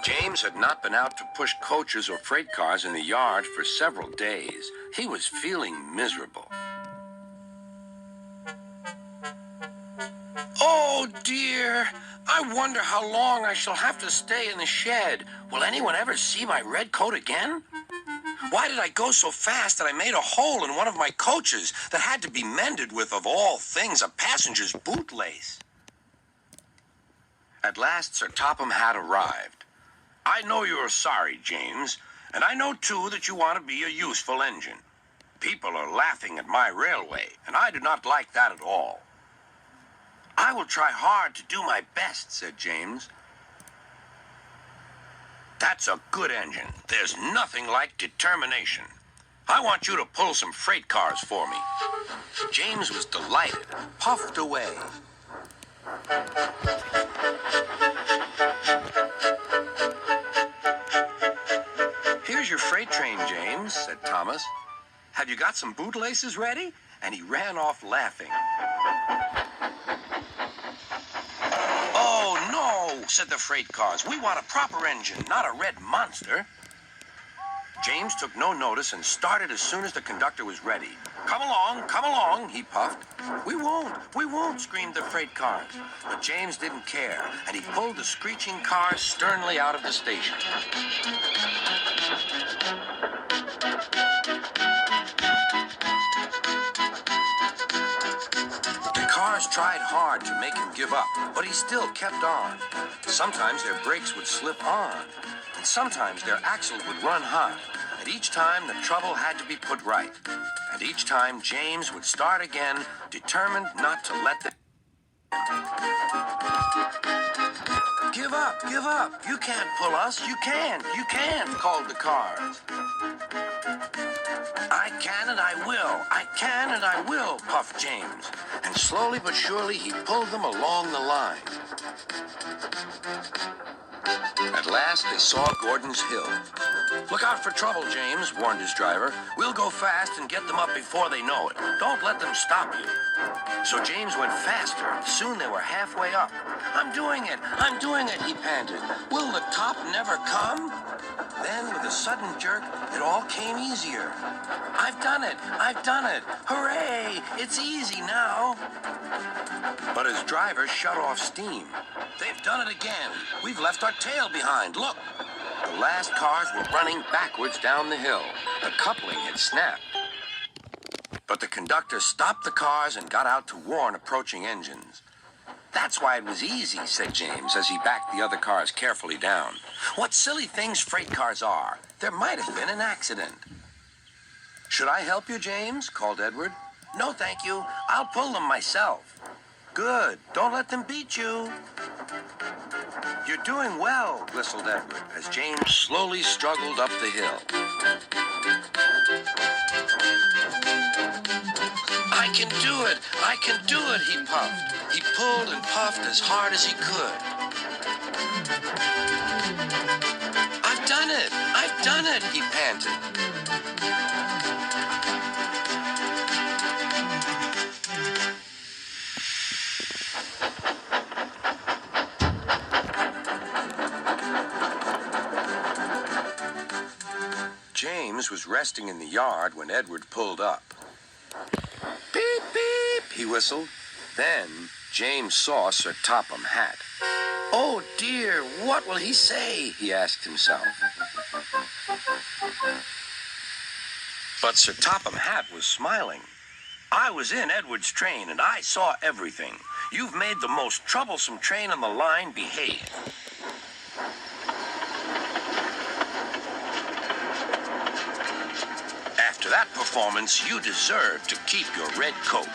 James had not been out to push coaches or freight cars in the yard for several days. He was feeling miserable. Oh, dear. I wonder how long I shall have to stay in the shed. Will anyone ever see my red coat again? Why did I go so fast that I made a hole in one of my coaches that had to be mended with, of all things, a passenger's bootlace? At last, Sir Topham had arrived. I know you're sorry, James, and I know, too, that you want to be a useful engine. People are laughing at my railway, and I do not like that at all. I will try hard to do my best, said James. That's a good engine. There's nothing like determination. I want you to pull some freight cars for me. James was delighted and puffed away. Here's your freight train, James, said Thomas. Have you got some bootlaces ready? And he ran off laughing. Oh, no, said the freight cars. We want a proper engine, not a red monster. James took no notice and started as soon as the conductor was ready. Come along, he puffed. We won't, screamed the freight cars. But James didn't care, and he pulled the screeching cars sternly out of the station. The cars tried hard to make him give up, but he still kept on. Sometimes their brakes would slip on, and sometimes their axles would run hot. And each time the trouble had to be put right. And each time James would start again, determined not to let them... Give up. You can't pull us. You can, called the cars. I can and I will, puffed James. And slowly but surely he pulled them along the line. At last they saw Gordon's Hill. Look out for trouble, James, warned his driver. We'll go fast and get them up before they know it. Don't let them stop you. So James went faster. Soon they were halfway up. I'm doing it, he panted. Will the top never come? Then, with a sudden jerk, it all came easier. I've done it. Hooray! It's easy now. But his driver shut off steam. They've done it again. We've left our tail behind. Look. The last cars were running backwards down the hill. The coupling had snapped. But the conductor stopped the cars and got out to warn approaching engines. That's why it was easy, said James, as he backed the other cars carefully down. What silly things freight cars are. There might have been an accident. Should I help you, James? Called Edward. No, thank you. I'll pull them myself. Good. Don't let them beat you. You're doing well, whistled Edward, as James slowly struggled up the hill. I can do it, he puffed. He pulled and puffed as hard as he could. I've done it, he panted. James was resting in the yard when Edward pulled up. Beep, beep, he whistled. Then James saw Sir Topham Hatt. Oh, dear, what will he say? He asked himself. But Sir Topham Hatt was smiling. I was in Edward's train, and I saw everything. You've made the most troublesome train on the line behave. After that performance, you deserve to keep your red coat.